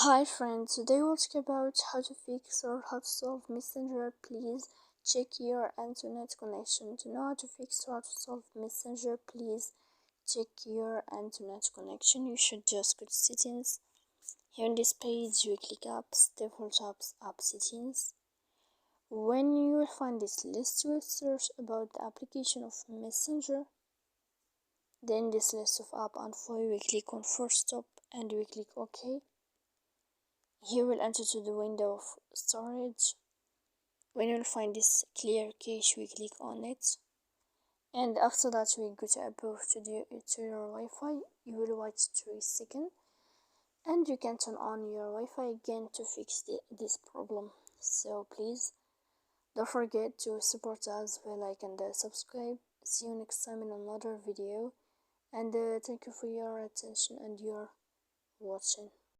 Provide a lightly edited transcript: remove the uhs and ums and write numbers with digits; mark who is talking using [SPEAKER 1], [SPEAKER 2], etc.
[SPEAKER 1] Hi friends, today we'll talk about how to fix or how to solve Messenger. Please check your internet connection. To know how to fix or how to solve Messenger, please check your internet connection. You should just go to settings. Here on this page you click apps, default apps, app settings. When you will find this list, you will search about the application of Messenger. Then this list of app info, you will click on first stop and you will click OK. Here we'll enter to the window of storage. When you'll find this clear cache, we click on it, and after that we go to above to your Wi-Fi. You will wait 3 seconds and you can turn on your Wi-Fi again to fix this problem. So please don't forget to support us by like and subscribe. See you next time in another video, and thank you for your attention and your watching.